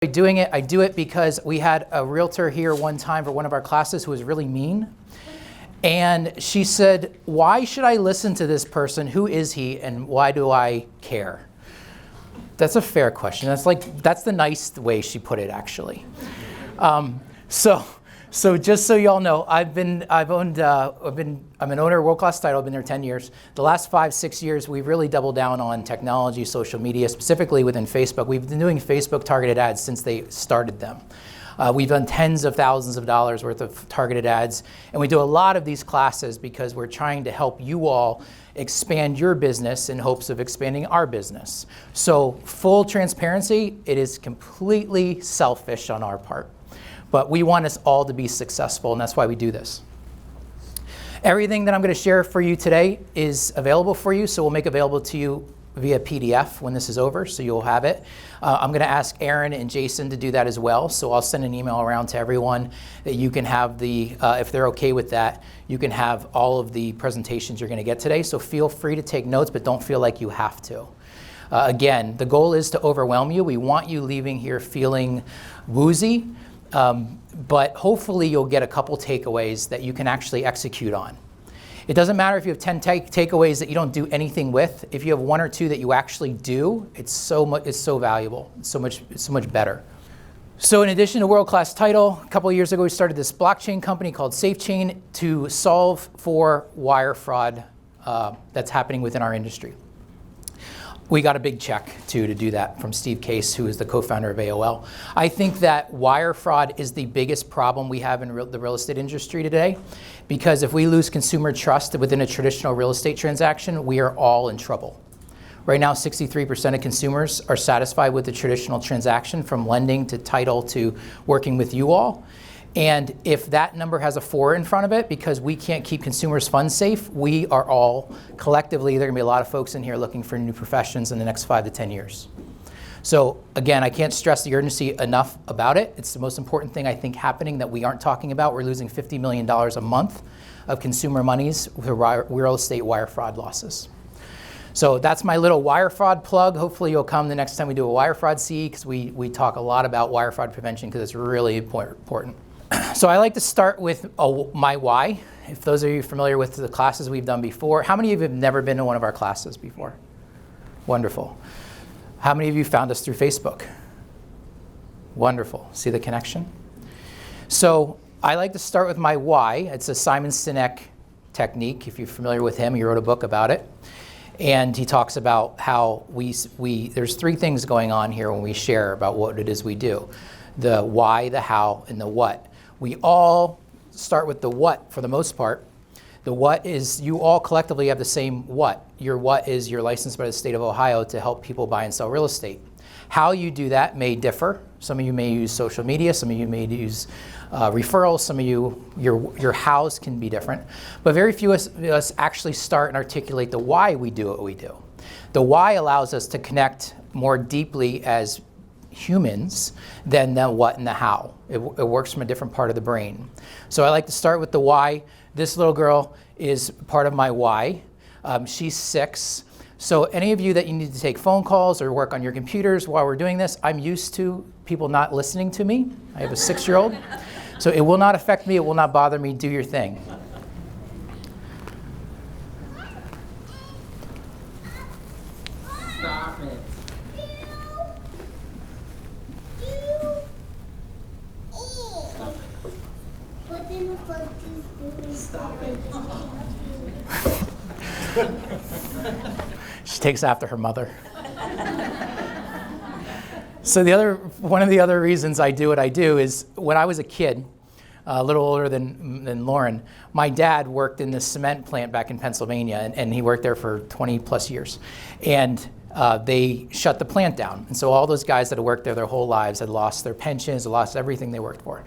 Doing it, I do it because we had a realtor here one time for one of our classes who was really mean. And she said, why should I listen to this person? Who is he and why do I care? That's a fair question. That's the nice way she put it, actually. So just so y'all know, I'm an owner of World Class Title. I've been there 10 years. The last 5-6 years, we've really doubled down on technology, social media, specifically within Facebook. We've been doing Facebook targeted ads since they started them. We've done tens of thousands of dollars worth of targeted ads, and we do a lot of these classes because we're trying to help you all expand your business in hopes of expanding our business. So full transparency, it is completely selfish on our part. But we want us all to be successful, and that's why we do this. Everything that I'm going to share for you today is available for you, so we'll make available to you via PDF when this is over, so you'll have it. I'm going to ask Aaron and Jason to do that as well, so I'll send an email around to everyone that you can have the, if they're okay with that, you can have all of the presentations you're going to get today, so feel free to take notes, but don't feel like you have to. Again, the goal is to overwhelm you. We want you leaving here feeling woozy. But hopefully you'll get a couple takeaways that you can actually execute on. It doesn't matter if you have 10 takeaways that you don't do anything with. If you have 1 or 2 that you actually do, it's so valuable. It's so much better. So in addition to World Class Title, a couple of years ago we started this blockchain company called SafeChain to solve for wire fraud that's happening within our industry. We got a big check, too, to do that from Steve Case, who is the co-founder of AOL. I think that wire fraud is the biggest problem we have in the real estate industry today, because if we lose consumer trust within a traditional real estate transaction, we are all in trouble. Right now, 63% of consumers are satisfied with the traditional transaction, from lending to title to working with you all. And if that number has a 4 in front of it, because we can't keep consumers' funds safe, we are all collectively, there are going to be a lot of folks in here looking for new professions in the next 5 to 10 years. So again, I can't stress the urgency enough about it. It's the most important thing I think happening that we aren't talking about. We're losing $50 million a month of consumer monies with real estate wire fraud losses. So that's my little wire fraud plug. Hopefully you'll come the next time we do a wire fraud CE, because we talk a lot about wire fraud prevention because it's really important. So I like to start with my why. If those of you familiar with the classes we've done before, how many of you have never been to one of our classes before? Wonderful. How many of you found us through Facebook? Wonderful. See the connection? So I like to start with my why. It's a Simon Sinek technique. If you're familiar with him, he wrote a book about it. And he talks about how there's 3 things going on here when we share about what it is we do. The why, the how, and the what. We all start with the what for the most part. The what is you all collectively have the same what. Your what is you're licensed by the state of Ohio to help people buy and sell real estate. How you do that may differ. Some of you may use social media. Some of you may use referrals. Some of you, your hows can be different. But very few of us actually start and articulate the why we do what we do. The why allows us to connect more deeply as humans than the what and the how. It works from a different part of the brain. So I like to start with the why. This little girl is part of my why. She's 6. So any of you that you need to take phone calls or work on your computers while we're doing this, I'm used to people not listening to me. I have a 6-year-old. So it will not affect me. It will not bother me. Do your thing. Stop it. Stop it. She takes after her mother. So one of the other reasons I do what I do is when I was a kid, a little older than Lauren, my dad worked in the cement plant back in Pennsylvania, and he worked there for 20 plus years. And they shut the plant down. And so all those guys that had worked there their whole lives had lost their pensions, had lost everything they worked for.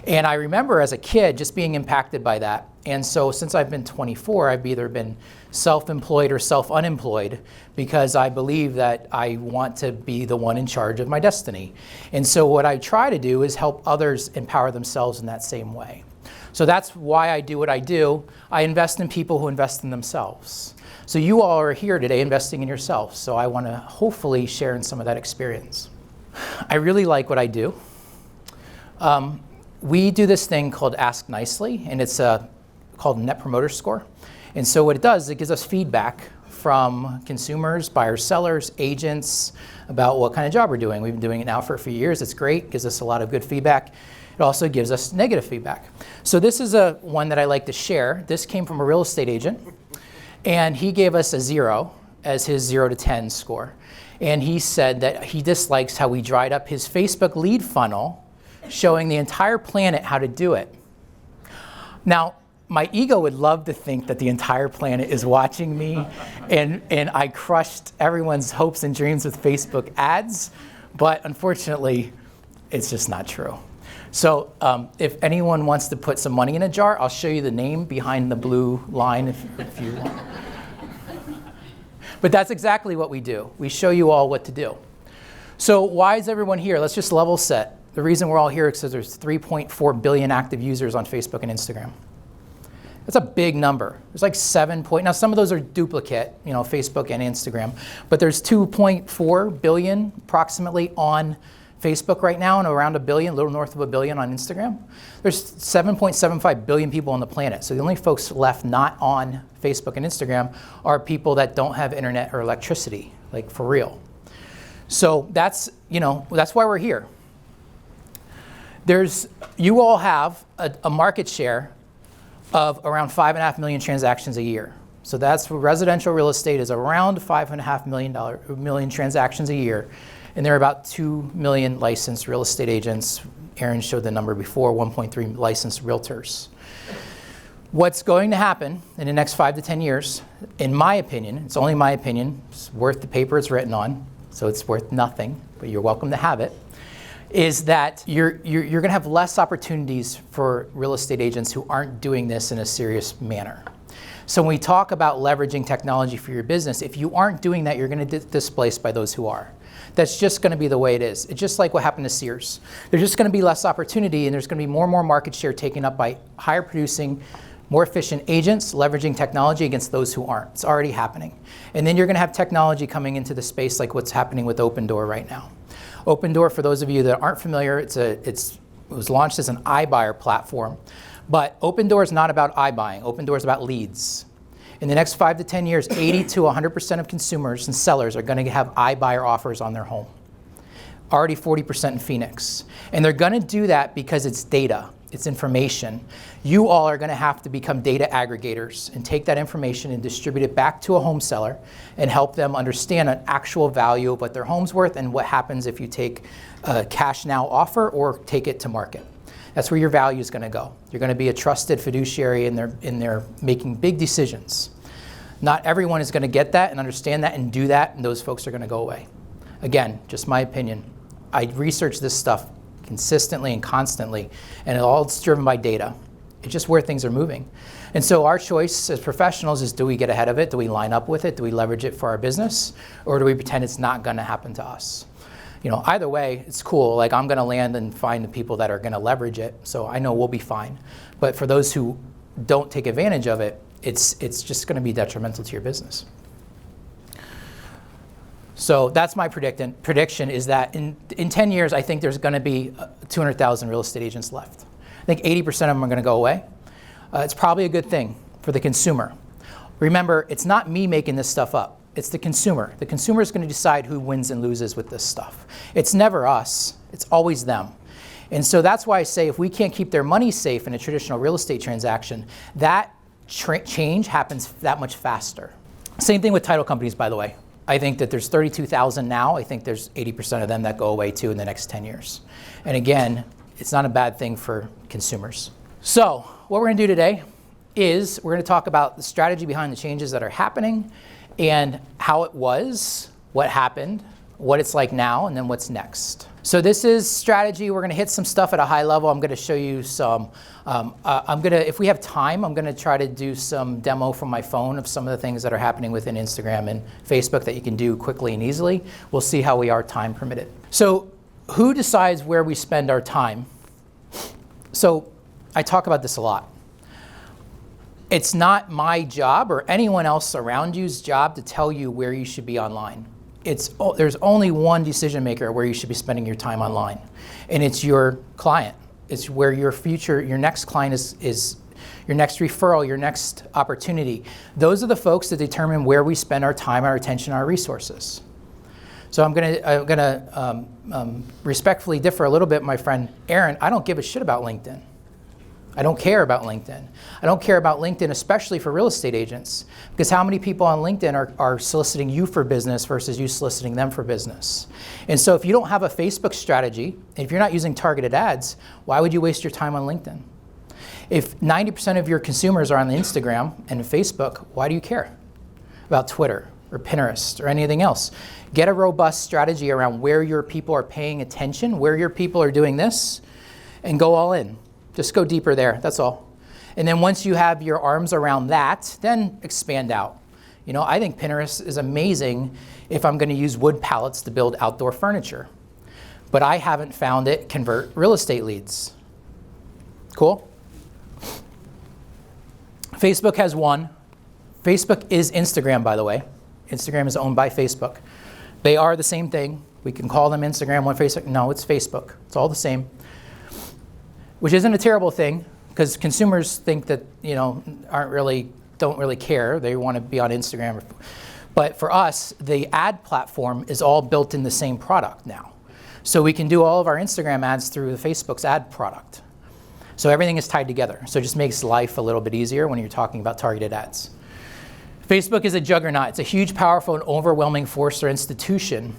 And I remember as a kid just being impacted by that. And so since I've been 24, I've either been self-employed or self-unemployed because I believe that I want to be the one in charge of my destiny. And so what I try to do is help others empower themselves in that same way. So that's why I do what I do. I invest in people who invest in themselves. So you all are here today investing in yourself. So I want to hopefully share in some of that experience. I really like what I do. We do this thing called Ask Nicely, and it's called Net Promoter Score. And so what it does is it gives us feedback from consumers, buyers, sellers, agents about what kind of job we're doing. We've been doing it now for a few years. It's great. Gives us a lot of good feedback. It also gives us negative feedback. So this is one that I like to share. This came from a real estate agent, and he gave us a 0 as his 0 to 10 score. And he said that he dislikes how we dried up his Facebook lead funnel, showing the entire planet how to do it. Now, my ego would love to think that the entire planet is watching me and I crushed everyone's hopes and dreams with Facebook ads, but unfortunately, it's just not true. So if anyone wants to put some money in a jar, I'll show you the name behind the blue line if you want. But that's exactly what we do. We show you all what to do. So why is everyone here? Let's just level set. The reason we're all here is because there's 3.4 billion active users on Facebook and Instagram. That's a big number. There's like now some of those are duplicate, Facebook and Instagram, but there's 2.4 billion approximately on Facebook right now and around a billion, a little north of a billion on Instagram. There's 7.75 billion people on the planet. So the only folks left not on Facebook and Instagram are people that don't have internet or electricity, like for real. So that's why we're here. You all have a market share of around 5.5 million transactions a year. So that's residential real estate is around 5.5 million transactions a year. And there are about 2 million licensed real estate agents. Aaron showed the number before, 1.3 licensed realtors. What's going to happen in the next 5 to 10 years, in my opinion, it's only my opinion, it's worth the paper it's written on, so it's worth nothing, but you're welcome to have it, is that you're going to have less opportunities for real estate agents who aren't doing this in a serious manner. So when we talk about leveraging technology for your business, if you aren't doing that, you're going to get displaced by those who are. That's just going to be the way it is. It's just like what happened to Sears. There's just going to be less opportunity, and there's going to be more and more market share taken up by higher producing, more efficient agents leveraging technology against those who aren't. It's already happening. And then you're going to have technology coming into the space like what's happening with Open Door right now. Open Door, for those of you that aren't familiar, it was launched as an iBuyer platform. But Open Door is not about iBuying. Open Door is about leads. In the next 5 to 10 years, 80 to 100% of consumers and sellers are going to have iBuyer offers on their home. Already 40% in Phoenix. And they're going to do that because it's data, it's information. You all are going to have to become data aggregators and take that information and distribute it back to a home seller and help them understand an actual value of what their home's worth and what happens if you take a cash now offer or take it to market. That's where your value is going to go. You're going to be a trusted fiduciary in their making big decisions. Not everyone is going to get that and understand that and do that, and those folks are going to go away. Again, just my opinion. I research this stuff consistently and constantly, and it's driven by data. It's just where things are moving. And so our choice as professionals is, do we get ahead of it? Do we line up with it? Do we leverage it for our business? Or do we pretend it's not going to happen to us? Either way, it's cool. Like, I'm going to land and find the people that are going to leverage it, so I know we'll be fine. But for those who don't take advantage of it, it's just going to be detrimental to your business. So that's my prediction is that in 10 years, I think there's going to be 200,000 real estate agents left. I think 80% of them are going to go away. It's probably a good thing for the consumer. Remember, it's not me making this stuff up. It's the consumer. The consumer is going to decide who wins and loses with this stuff. It's never us. It's always them. And so that's why I say if we can't keep their money safe in a traditional real estate transaction, that change happens that much faster. Same thing with title companies, by the way. I think that there's 32,000 now. I think there's 80% of them that go away too in the next 10 years. And again, it's not a bad thing for consumers. So what we're going to do today is we're going to talk about the strategy behind the changes that are happening and how it was, what happened, what it's like now, and then what's next. So this is strategy. We're going to hit some stuff at a high level. I'm going to show you some, if we have time, I'm going to try to do some demo from my phone of some of the things that are happening within Instagram and Facebook that you can do quickly and easily. We'll see how we are time permitted. So who decides where we spend our time? So I talk about this a lot. It's not my job or anyone else around you's job to tell you where you should be online. there's only one decision maker where you should be spending your time online, and it's your client. It's where your next client is your next referral, your next opportunity. Those are the folks that determine where we spend our time, our attention, our resources. So I'm gonna respectfully differ a little bit, my friend Aaron. I don't give a shit about LinkedIn. I don't care about LinkedIn. I don't care about LinkedIn, especially for real estate agents, because how many people on LinkedIn are soliciting you for business versus you soliciting them for business? And so if you don't have a Facebook strategy, and if you're not using targeted ads, why would you waste your time on LinkedIn? If 90% of your consumers are on Instagram and Facebook, why do you care about Twitter or Pinterest or anything else? Get a robust strategy around where your people are paying attention, where your people are doing this, and go all in. Just go deeper there, that's all. And then once you have your arms around that, then expand out. You know, I think Pinterest is amazing if I'm gonna use wood pallets to build outdoor furniture. But I haven't found it convert real estate leads. Cool? Facebook has one. Facebook is Instagram, by the way. Instagram is owned by Facebook. They are the same thing. We can call them Instagram, one Facebook. No, it's Facebook. It's all the same. Which isn't a terrible thing, because consumers think that, you know, don't really care. They want to be on Instagram. But for us, the ad platform is all built in the same product now. So we can do all of our Instagram ads through the Facebook's ad product. So everything is tied together. So it just makes life a little bit easier when you're talking about targeted ads. Facebook is a juggernaut. It's a huge, powerful, and overwhelming force or institution.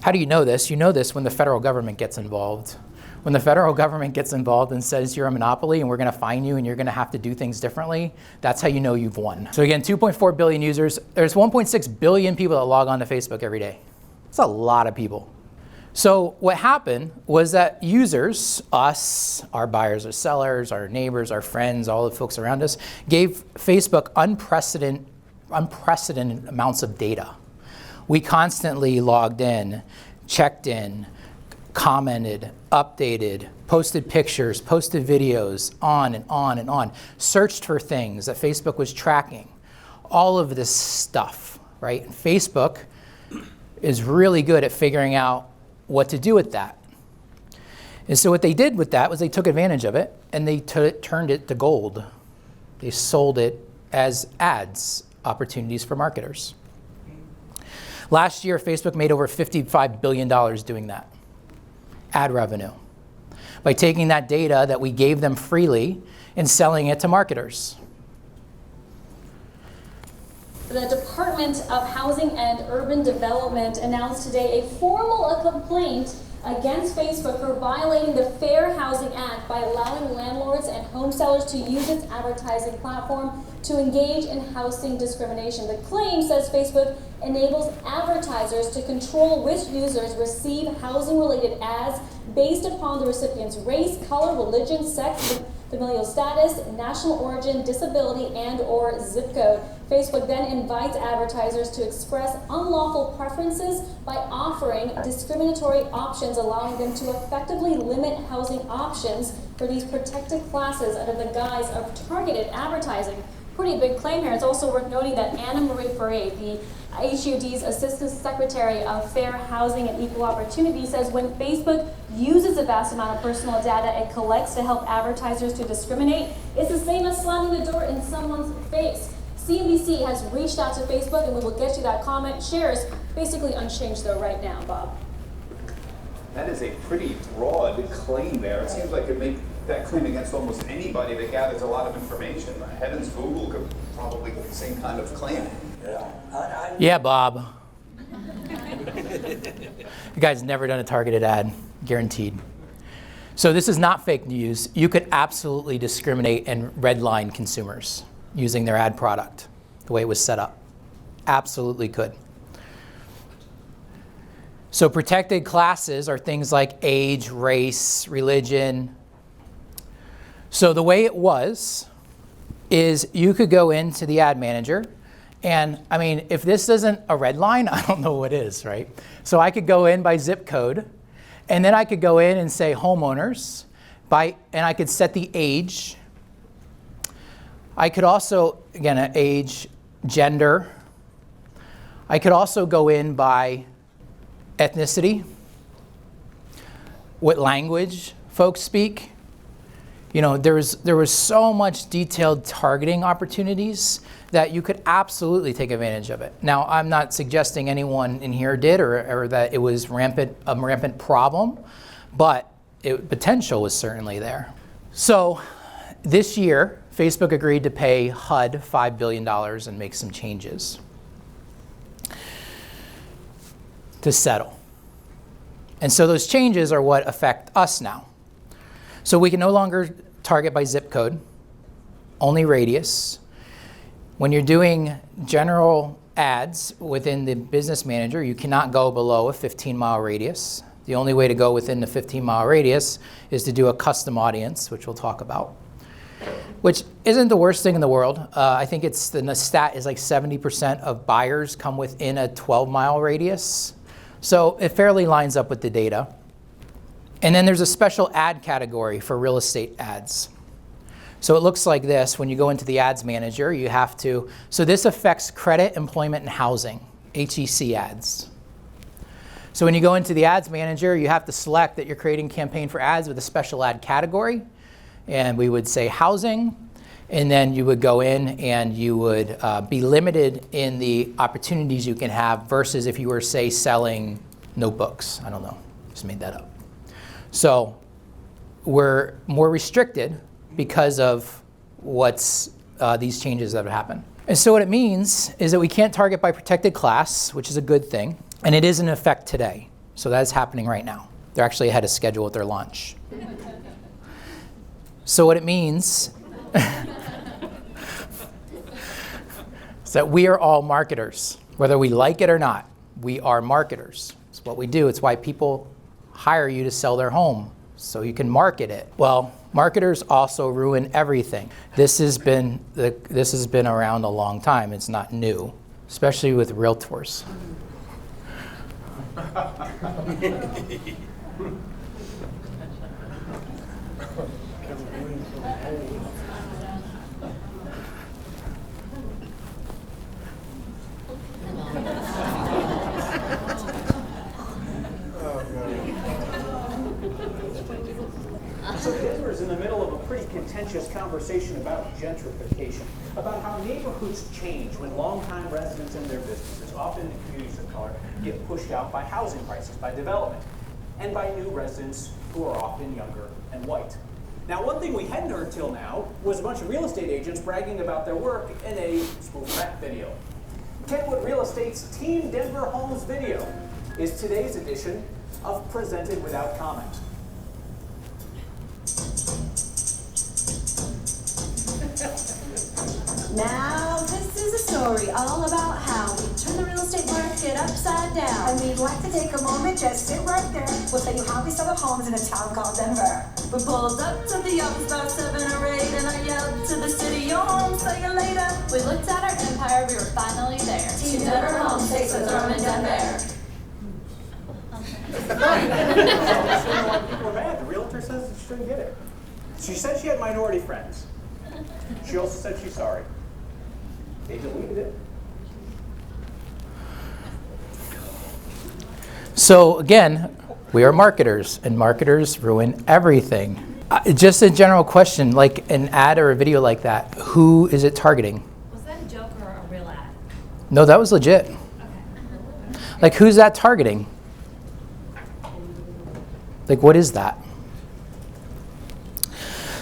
How do you know this? You know this when the federal government gets involved. When the federal government gets involved and says you're a monopoly and we're going to fine you and you're going to have to do things differently, that's how you know you've won. So again, 2.4 billion users. There's 1.6 billion people that log on to Facebook every day. That's a lot of people. So what happened was that users, us, our buyers or sellers, our neighbors, our friends, all the folks around us, gave Facebook unprecedented amounts of data. We constantly logged in, checked in, commented, updated, posted pictures, posted videos, on and on and on, searched for things that Facebook was tracking, all of this stuff, right? And Facebook is really good at figuring out what to do with that. And so what they did with that was they took advantage of it and they turned it to gold. They sold it as ads, opportunities for marketers. Last year, Facebook made over $55 billion doing that. Ad revenue, by taking that data that we gave them freely and selling it to marketers. The Department of Housing and Urban Development announced today a formal complaint against Facebook for violating the Fair Housing Act by allowing landlords and home sellers to use its advertising platform to engage in housing discrimination. The claim says Facebook enables advertisers to control which users receive housing-related ads based upon the recipient's race, color, religion, sex, familial status, national origin, disability, and/or zip code. Facebook then invites advertisers to express unlawful preferences by offering discriminatory options, allowing them to effectively limit housing options for these protected classes under the guise of targeted advertising. Pretty big claim here. It's also worth noting that Anna Marie Ferre, the HUD's Assistant Secretary of Fair Housing and Equal Opportunity, says when Facebook uses a vast amount of personal data it collects to help advertisers to discriminate, it's the same as slamming the door in someone's face. CNBC has reached out to Facebook, and we will get you that comment. Shares basically unchanged though right now, Bob. That is a pretty broad claim there. It seems like it make that claim against almost anybody that gathers a lot of information. Heavens, Google could probably get the same kind of claim. Yeah, Bob. You guys never done a targeted ad, guaranteed. So this is not fake news. You could absolutely discriminate and redline consumers using their ad product, the way it was set up. Absolutely could. So protected classes are things like age, race, religion. So the way it was is you could go into the ad manager, and I mean, if this isn't a red line, I don't know what is, right? So I could go in by zip code, and then I could go in and say homeowners, and I could set the age. I could also, again, age, gender. I could also go in by ethnicity, what language folks speak. You know, there was so much detailed targeting opportunities that you could absolutely take advantage of it. Now, I'm not suggesting anyone in here did or that it was a rampant problem, but potential was certainly there. So this year, Facebook agreed to pay HUD $5 billion and make some changes to settle. And so those changes are what affect us now. So we can no longer target by zip code, only radius. When you're doing general ads within the business manager, you cannot go below a 15-mile radius. The only way to go within the 15-mile radius is to do a custom audience, which we'll talk about, which isn't the worst thing in the world. I think the stat is like 70% of buyers come within a 12-mile radius. So it fairly lines up with the data. And then there's a special ad category for real estate ads. So it looks like this. When you go into the ads manager, you have to, so this affects credit, employment, and housing, HEC ads. So when you go into the ads manager, you have to select that you're creating a campaign for ads with a special ad category. And we would say housing. And then you would go in and you would be limited in the opportunities you can have versus if you were, say, selling notebooks. I don't know, just made that up. So we're more restricted because of these changes that have happened. And so what it means is that we can't target by protected class, which is a good thing, and it is in effect today. So that is happening right now. They're actually ahead of schedule with their launch. So what it means is that we are all marketers. Whether we like it or not, we are marketers. It's what we do. It's why people hire you to sell their home, so you can market it. Well, marketers also ruin everything. This has been around a long time. It's not new, especially with realtors. So Denver's in the middle of a pretty contentious conversation about gentrification, about how neighborhoods change when longtime residents and their businesses, often in communities of color, get pushed out by housing prices, by development, and by new residents who are often younger and white. Now, one thing we hadn't heard till now was a bunch of real estate agents bragging about their work in a spoof rap video. Kenwood Real Estate's Team Denver Homes video is today's edition of Presented Without Comment. Now, this is a story all about how we turn the real estate market upside down. And we'd like to take a moment, just sit right there. We'll tell you how we sell the homes in a town called Denver. We pulled up to the office about 7 or 8, and I yelled to the city, your home, see you later. We looked at our empire, we were finally there. Team Denver Homes takes a throne in Denver. People are mad. The realtor says she shouldn't get it. She said she had minority friends. She also said she's sorry. They deleted it. So again, we are marketers, and marketers ruin everything. Just a general question, like an ad or a video like that, who is it targeting? Was that a joke or a real ad? No, that was legit. Okay. Like, who's that targeting? Like, what is that?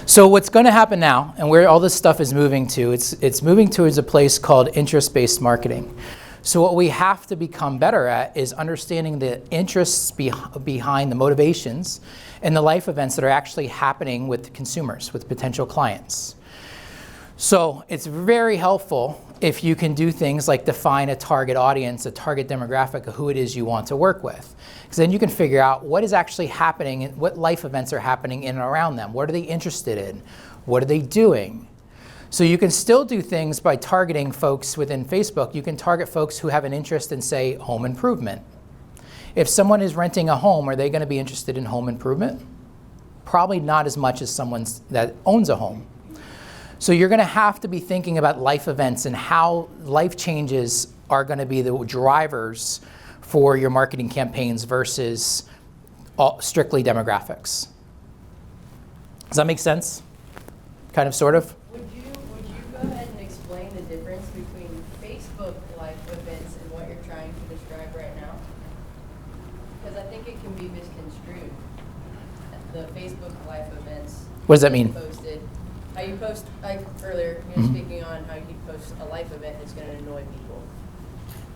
So what's going to happen now, and where all this stuff is moving to, it's moving towards a place called interest-based marketing. So what we have to become better at is understanding the interests behind the motivations and the life events that are actually happening with consumers, with potential clients. So it's very helpful if you can do things like define a target audience, a target demographic of who it is you want to work with. Because then you can figure out what is actually happening, what life events are happening in and around them. What are they interested in? What are they doing? So you can still do things by targeting folks within Facebook. You can target folks who have an interest in, say, home improvement. If someone is renting a home, are they going to be interested in home improvement? Probably not as much as someone that owns a home. So you're going to have to be thinking about life events and how life changes are going to be the drivers for your marketing campaigns versus strictly demographics. Does that make sense? Kind of, sort of? Would you go ahead and explain the difference between Facebook live events and what you're trying to describe right now? Because I think it can be misconstrued. The Facebook live events. What does that mean? Posted, how you post, like earlier, you were speaking on how you post a life event that's going to annoy people.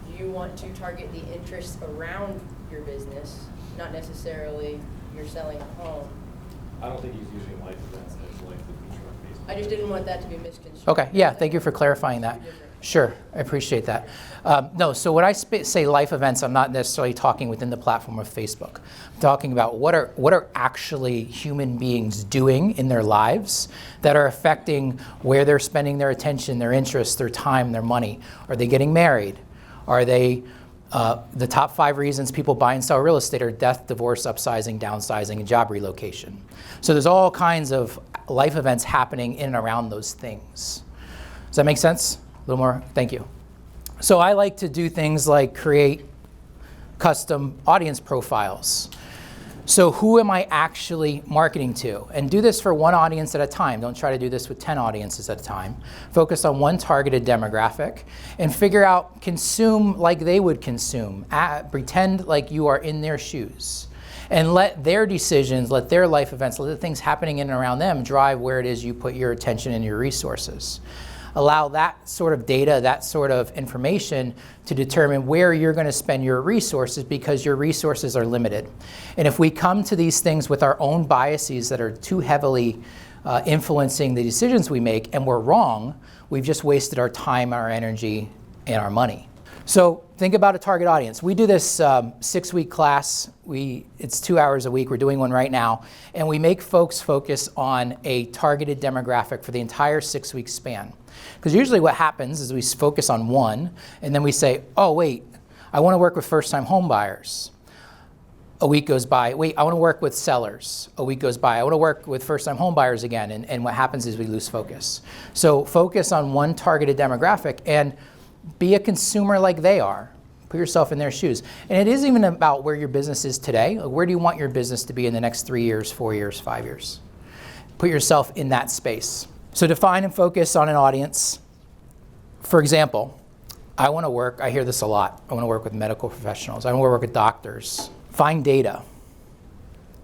Do you want to target the interests around your business, not necessarily you're selling a home? I don't think he's using life events as like the feature on Facebook. I just didn't want that to be misconstrued. Okay, yeah, thank you for clarifying that. Sure, I appreciate that. No, so when I say life events, I'm not necessarily talking within the platform of Facebook. I'm talking about what are actually human beings doing in their lives that are affecting where they're spending their attention, their interests, their time, their money. Are they getting married? Are they, the top 5 reasons people buy and sell real estate are death, divorce, upsizing, downsizing, and job relocation. So there's all kinds of life events happening in and around those things. Does that make sense? A little more, thank you. So I like to do things like create custom audience profiles. So who am I actually marketing to? And do this for one audience at a time. Don't try to do this with 10 audiences at a time. Focus on one targeted demographic and figure out, consume like they would consume. Pretend like you are in their shoes. And let their decisions, let their life events, let the things happening in and around them drive where it is you put your attention and your resources. Allow that sort of data, that sort of information to determine where you're going to spend your resources, because your resources are limited. And if we come to these things with our own biases that are too heavily influencing the decisions we make, and we're wrong, we've just wasted our time, our energy, and our money. So think about a target audience. We do this 6-week class. It's 2 hours a week. We're doing one right now. And we make folks focus on a targeted demographic for the entire 6-week span. Because usually what happens is we focus on one, and then we say, oh, wait, I want to work with first-time home buyers. A week goes by. Wait, I want to work with sellers. A week goes by. I want to work with first-time home buyers again. And what happens is we lose focus. So focus on one targeted demographic and be a consumer like they are. Put yourself in their shoes. And it isn't even about where your business is today. Where do you want your business to be in the next 3 years, 4 years, 5 years? Put yourself in that space. So define and focus on an audience. For example, I want to work, I hear this a lot, I want to work with medical professionals. I want to work with doctors. Find data.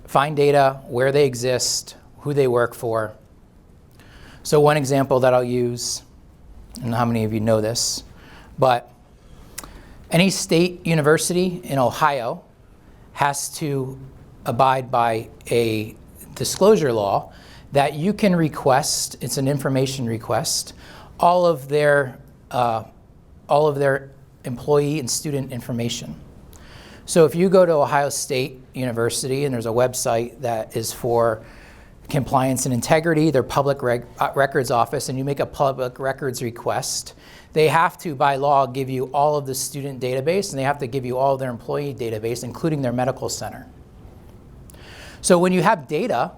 Find data, where they exist, who they work for. So one example that I'll use, I don't know how many of you know this, but any state university in Ohio has to abide by a disclosure law that you can request, it's an information request, all of their employee and student information. So if you go to Ohio State University and there's a website that is for compliance and integrity, their public records office, and you make a public records request, they have to, by law, give you all of the student database, and they have to give you all of their employee database, including their medical center. So when you have data,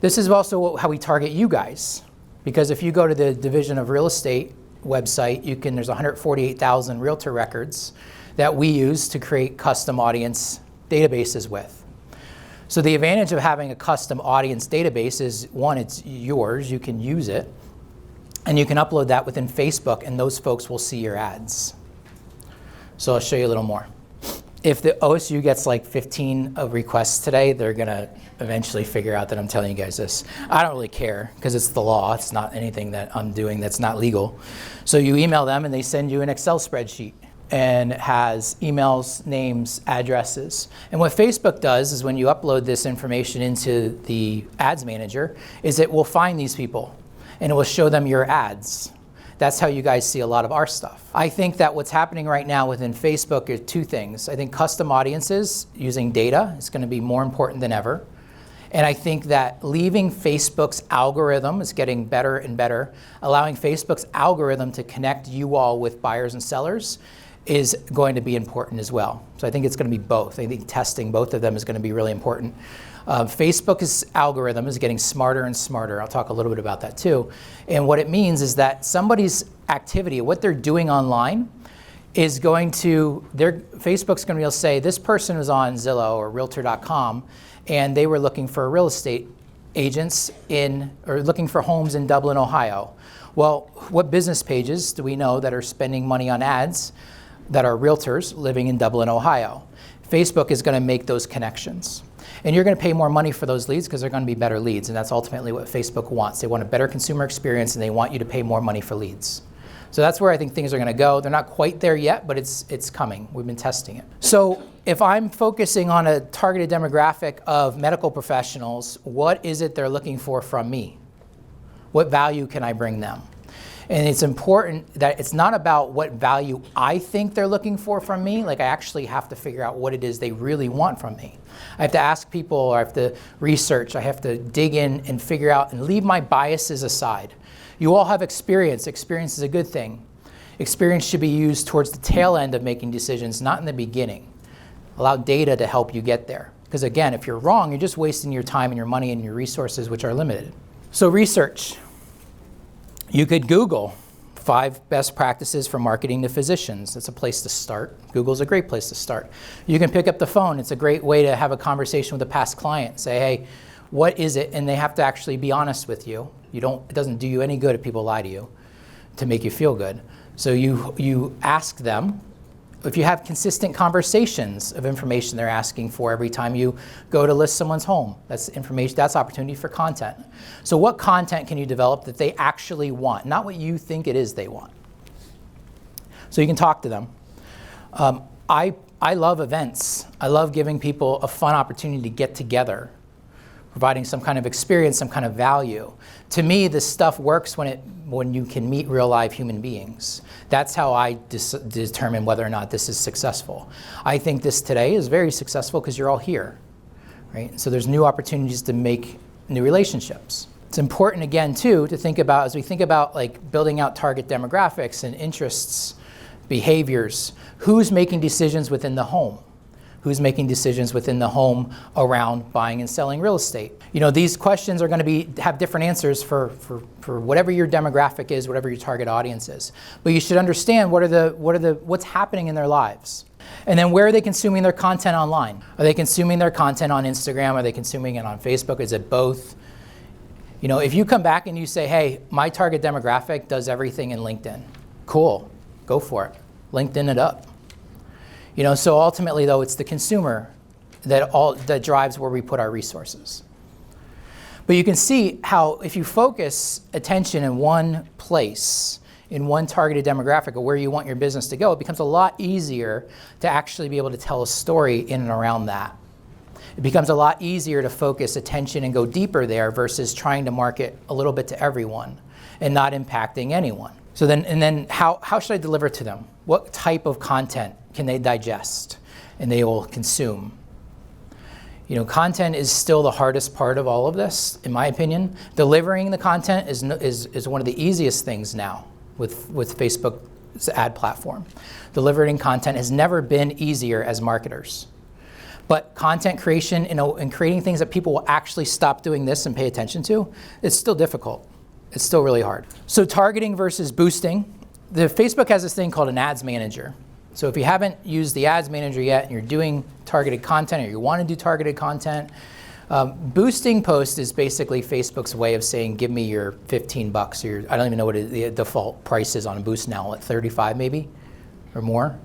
this is also how we target you guys. Because if you go to the Division of Real Estate website, there's 148,000 realtor records that we use to create custom audience databases with. So the advantage of having a custom audience database is, one, it's yours, you can use it, and you can upload that within Facebook, and those folks will see your ads. So I'll show you a little more. If the OSU gets like 15 requests today, they're gonna eventually figure out that I'm telling you guys this. I don't really care, because it's the law. It's not anything that I'm doing that's not legal. So you email them and they send you an Excel spreadsheet, and it has emails, names, addresses. And what Facebook does is when you upload this information into the ads manager, is it will find these people and it will show them your ads. That's how you guys see a lot of our stuff. I think that what's happening right now within Facebook are 2 things. I think custom audiences using data is going to be more important than ever. And I think that leaving Facebook's algorithm is getting better and better. Allowing Facebook's algorithm to connect you all with buyers and sellers is going to be important as well. So I think it's going to be both. I think testing both of them is going to be really important. Facebook's algorithm is getting smarter and smarter. I'll talk a little bit about that too. And what it means is that somebody's activity, what they're doing online, is going to, Facebook's going to be able to say, this person was on Zillow or Realtor.com, and they were looking for real estate agents or looking for homes in Dublin, Ohio. Well, what business pages do we know that are spending money on ads that are realtors living in Dublin, Ohio? Facebook is going to make those connections. And you're going to pay more money for those leads because they're going to be better leads, and that's ultimately what Facebook wants. They want a better consumer experience, and they want you to pay more money for leads. So that's where I think things are going to go. They're not quite there yet, but it's coming. We've been testing it. So if I'm focusing on a targeted demographic of medical professionals, what is it they're looking for from me? What value can I bring them? And it's important that it's not about what value I think they're looking for from me. Like, I actually have to figure out what it is they really want from me. I have to ask people, or I have to research, I have to dig in and figure out and leave my biases aside. You all have experience. Experience is a good thing. Experience should be used towards the tail end of making decisions, not in the beginning. Allow data to help you get there. Because again, if you're wrong, you're just wasting your time and your money and your resources, which are limited. So research. You could Google 5 best practices for marketing to physicians. That's a place to start. Google's a great place to start. You can pick up the phone. It's a great way to have a conversation with a past client. Say, hey, what is it? And they have to actually be honest with you. It doesn't do you any good if people lie to you to make you feel good. So you ask them. If you have consistent conversations of information they're asking for every time you go to list someone's home, that's information, that's opportunity for content. So what content can you develop that they actually want, not what you think it is they want? So you can talk to them. I love events. I love giving people a fun opportunity to get together, providing some kind of experience, some kind of value. To me, this stuff works when you can meet real live human beings. That's how I determine whether or not this is successful. I think this today is very successful because you're all here, right? So there's new opportunities to make new relationships. It's important, again, too, to think about, as we think about like building out target demographics and interests, behaviors, who's making decisions within the home? Who's making decisions within the home around buying and selling real estate? You know, these questions are going to have different answers for whatever your demographic is, whatever your target audience is. But you should understand what's happening in their lives. And then where are they consuming their content online? Are they consuming their content on Instagram? Are they consuming it on Facebook? Is it both? You know, if you come back and you say, hey, my target demographic does everything in LinkedIn, cool, go for it. LinkedIn it up. You know, so ultimately, though, it's the consumer that drives where we put our resources. But you can see how if you focus attention in one place, in one targeted demographic of where you want your business to go, it becomes a lot easier to actually be able to tell a story in and around that. It becomes a lot easier to focus attention and go deeper there versus trying to market a little bit to everyone and not impacting anyone. So then how should I deliver to them? What type of content can they digest and they will consume? You know, content is still the hardest part of all of this, in my opinion. Delivering the content is one of the easiest things now with Facebook's ad platform. Delivering content has never been easier as marketers. But content creation, and creating things that people will actually stop doing this and pay attention to, it's still difficult. It's still really hard. So targeting versus boosting. Facebook has this thing called an ads manager. So if you haven't used the ads manager yet and you're doing targeted content or you want to do targeted content, boosting post is basically Facebook's way of saying, give me your $15 or I don't even know what the default price is on a boost now, like 35 maybe or more.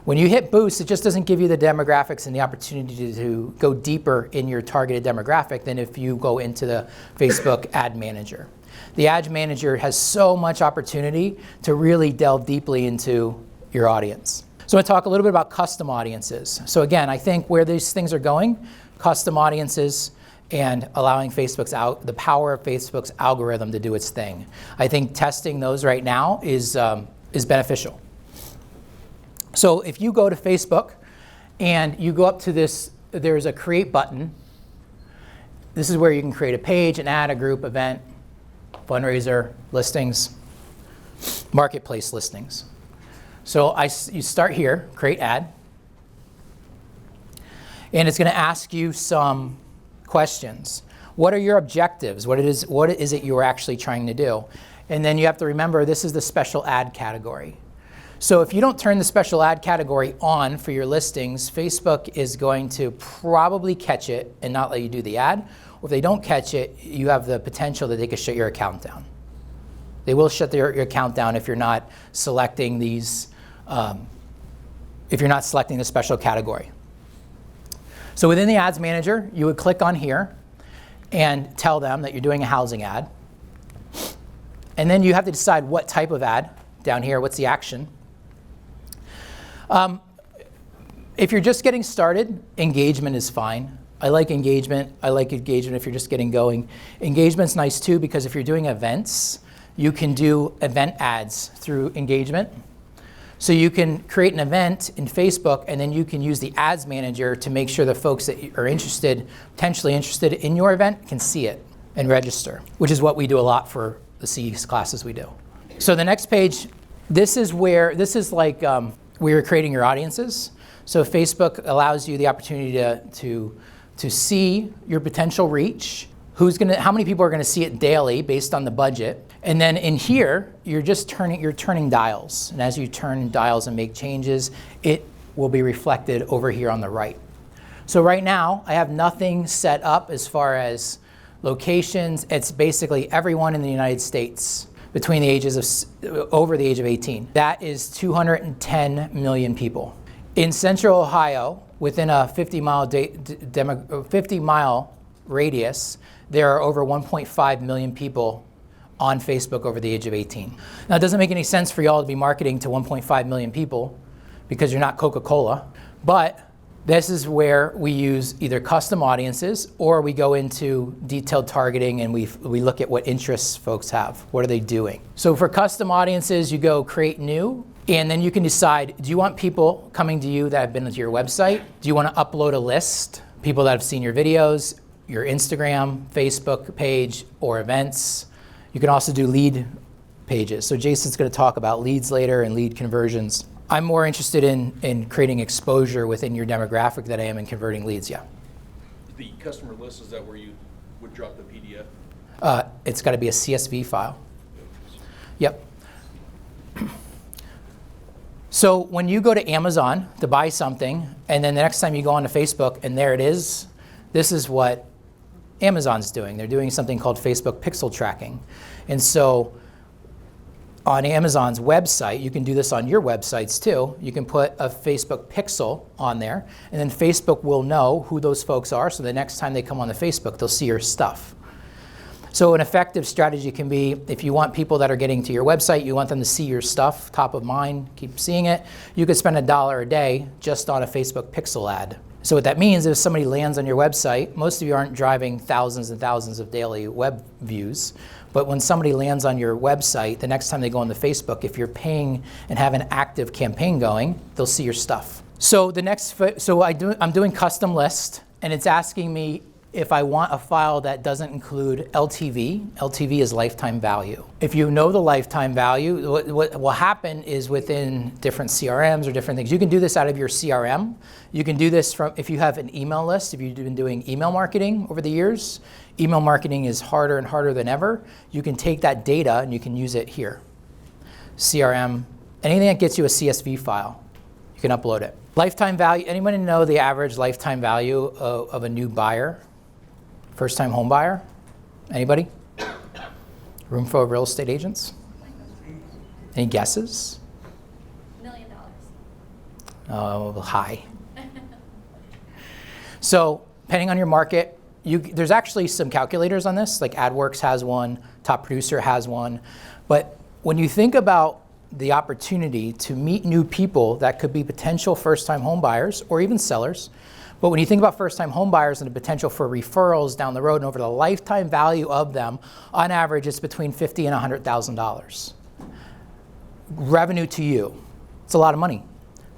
When you hit boost, it just doesn't give you the demographics and the opportunity to go deeper in your targeted demographic than if you go into the Facebook ad manager. The ad manager has so much opportunity to really delve deeply into your audience. So I'm going to talk a little bit about custom audiences. So again, I think where these things are going, custom audiences and allowing the power of Facebook's algorithm to do its thing. I think testing those right now is beneficial. So if you go to Facebook and you go up to this, there's a create button. This is where you can create a page, an ad, a group, event, fundraiser, listings, marketplace listings. So you start here, create ad, and it's going to ask you some questions. What are your objectives? What is it you're actually trying to do? And then you have to remember this is the special ad category. So if you don't turn the special ad category on for your listings, Facebook is going to probably catch it and not let you do the ad. Or if they don't catch it, you have the potential that they could shut your account down. They will shut your account down if you're not selecting these, if you're not selecting the special category. So within the Ads Manager, you would click on here and tell them that you're doing a housing ad. And then you have to decide what type of ad down here, what's the action. If you're just getting started, engagement is fine. I like engagement. I like engagement if you're just getting going. Engagement's nice too because if you're doing events, you can do event ads through engagement. So you can create an event in Facebook and then you can use the Ads Manager to make sure the folks that are interested, potentially interested in your event can see it and register, which is what we do a lot for the CE classes we do. So the next page, this is like where you're creating your audiences. So Facebook allows you the opportunity to see your potential reach, how many people are going to see it daily based on the budget. And then in here, you're turning dials. And as you turn dials and make changes, it will be reflected over here on the right. So right now, I have nothing set up as far as locations. It's basically everyone in the United States between the ages of, over the age of 18. That is 210 million people. In Central Ohio, within a 50-mile radius, there are over 1.5 million people on Facebook over the age of 18. Now, it doesn't make any sense for y'all to be marketing to 1.5 million people because you're not Coca-Cola, but this is where we use either custom audiences or we go into detailed targeting and we look at what interests folks have. What are they doing? So for custom audiences, you go create new, and then you can decide, do you want people coming to you that have been to your website? Do you want to upload a list, people that have seen your videos, your Instagram, Facebook page, or events? You can also do lead pages. So Jason's going to talk about leads later and lead conversions. I'm more interested in creating exposure within your demographic than I am in converting leads, yeah. The customer list, is that where you would drop the PDF? It's got to be a CSV file. Yep. So when you go to Amazon to buy something, and then the next time you go onto Facebook, and there it is, this is what Amazon's doing. They're doing something called Facebook pixel tracking. And so on Amazon's website, you can do this on your websites too. You can put a Facebook pixel on there, and then Facebook will know who those folks are, so the next time they come on the Facebook, they'll see your stuff. So an effective strategy can be, if you want people that are getting to your website, you want them to see your stuff, top of mind, keep seeing it, you could spend $1 a day just on a Facebook pixel ad. So what that means is if somebody lands on your website, most of you aren't driving thousands and thousands of daily web views, but when somebody lands on your website, the next time they go on the Facebook, if you're paying and have an active campaign going, they'll see your stuff. So I'm doing custom list, and it's asking me if I want a file that doesn't include LTV. LTV is lifetime value. If you know the lifetime value, what will happen is within different CRMs or different things, you can do this out of your CRM. You can do this from, if you have an email list, if you've been doing email marketing over the years, email marketing is harder and harder than ever. You can take that data and you can use it here. CRM, anything that gets you a CSV file, you can upload it. Lifetime value, anyone know the average lifetime value of a new buyer? First-time home buyer? Anybody? Room full of real estate agents? Any guesses? $1 million. Oh, high. So, depending on your market, there's actually some calculators on this, like AdWorks has one, Top Producer has one. But when you think about the opportunity to meet new people that could be potential first-time home buyers or even sellers, but when you think about first-time home buyers and the potential for referrals down the road and over the lifetime value of them, on average, it's between $50,000 and $100,000. Revenue to you. It's a lot of money,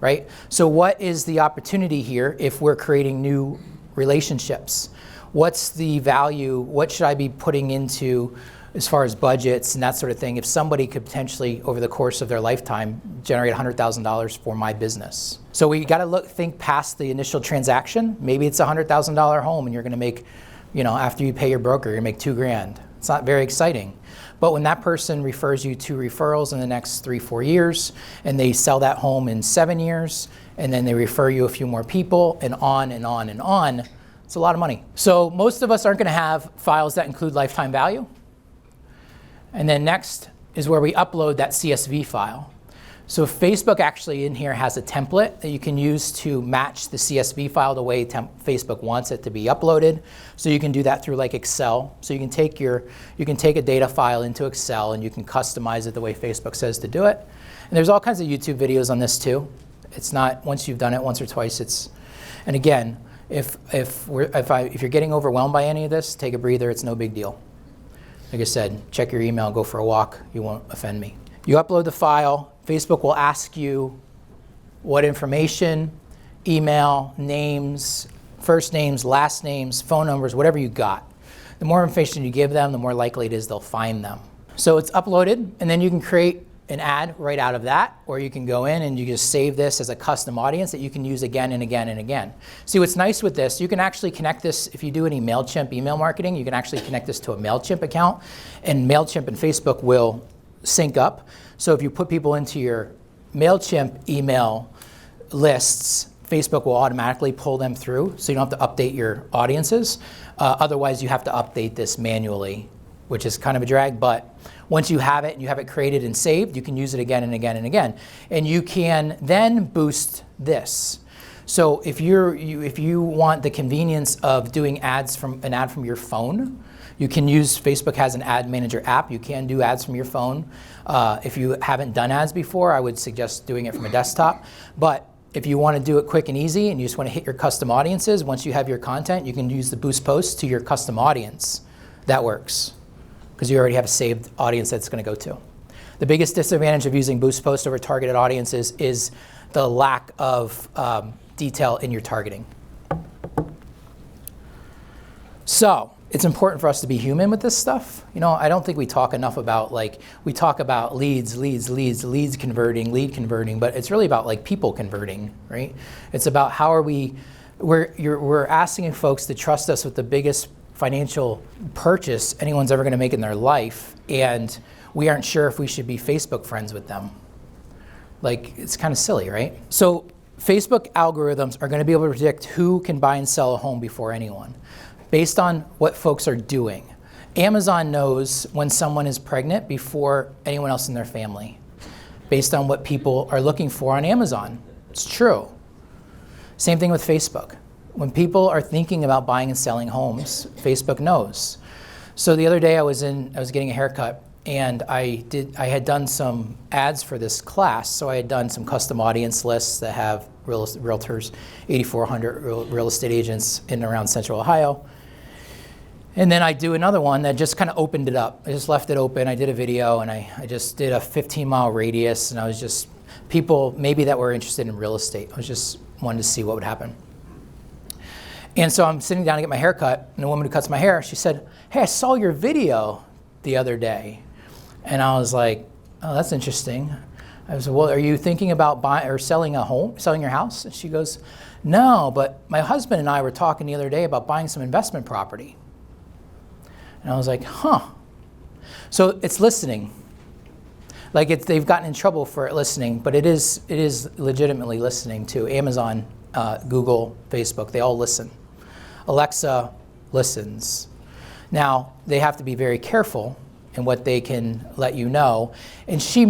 right? So what is the opportunity here if we're creating new relationships? What's the value? What should I be putting into as far as budgets and that sort of thing if somebody could potentially, over the course of their lifetime, generate $100,000 for my business? So we got to think past the initial transaction. Maybe it's a $100,000 home and you're going to make, after you pay your broker, you're going to make $2,000. It's not very exciting. But when that person refers you to referrals in the next 3-4 years, and they sell that home in 7 years, and then they refer you a few more people, and on and on and on, it's a lot of money. So most of us aren't going to have files that include lifetime value. And then next is where we upload that CSV file. So Facebook actually in here has a template that you can use to match the CSV file the way Facebook wants it to be uploaded. So you can do that through like Excel. So you can take a data file into Excel and you can customize it the way Facebook says to do it. And there's all kinds of YouTube videos on this too. It's not once you've done it once or twice. And again, if you're getting overwhelmed by any of this, take a breather. It's no big deal. Like I said, check your email, go for a walk. You won't offend me. You upload the file. Facebook will ask you what information, email, names, first names, last names, phone numbers, whatever you got. The more information you give them, the more likely it is they'll find them. So it's uploaded, and then you can create an ad right out of that, or you can go in and you just save this as a custom audience that you can use again and again and again. See, what's nice with this, you can actually connect this, if you do any MailChimp email marketing, you can actually connect this to a MailChimp account, and MailChimp and Facebook will sync up. So if you put people into your MailChimp email lists, Facebook will automatically pull them through, so you don't have to update your audiences. Otherwise, you have to update this manually, which is kind of a drag, but once you have it and you have it created and saved, you can use it again and again and again. And you can then boost this. So if you want the convenience of doing an ad from your phone, you can use, Facebook has an ad manager app. You can do ads from your phone. If you haven't done ads before, I would suggest doing it from a desktop. But if you want to do it quick and easy and you just want to hit your custom audiences, once you have your content, you can use the boost post to your custom audience. That works because you already have a saved audience that's going to go to. The biggest disadvantage of using boost post over targeted audiences is the lack of detail in your targeting. So it's important for us to be human with this stuff. You know, I don't think we talk enough about, like, we talk about lead converting, but it's really about like people converting, right? It's about how are we're asking folks to trust us with the biggest financial purchase anyone's ever gonna make in their life, and we aren't sure if we should be Facebook friends with them. Like, it's kind of silly, right? So Facebook algorithms are gonna be able to predict who can buy and sell a home before anyone, based on what folks are doing. Amazon knows when someone is pregnant before anyone else in their family, based on what people are looking for on Amazon. It's true. Same thing with Facebook. When people are thinking about buying and selling homes, Facebook knows. So the other day I was getting a haircut, and I had done some ads for this class. So I had done some custom audience lists that have realtors, 8,400 real estate agents in and around Central Ohio. And then I do another one that just kind of opened it up. I just left it open. I did a video, and I just did a 15-mile radius, and I was just people maybe that were interested in real estate. I was just wanted to see what would happen. And so I'm sitting down to get my hair cut, and the woman who cuts my hair, she said, "Hey, I saw your video the other day." And I was like, "Oh, that's interesting." I was like, "Well, are you thinking about buying or selling a home, selling your house?" And she goes, "No, but my husband and I were talking the other day about buying some investment property." And I was like, "Huh." So it's listening. Like they've gotten in trouble for it listening, but it is legitimately listening to Amazon, Google, Facebook. They all listen. Alexa listens. Now, they have to be very careful in what they can let you know. And she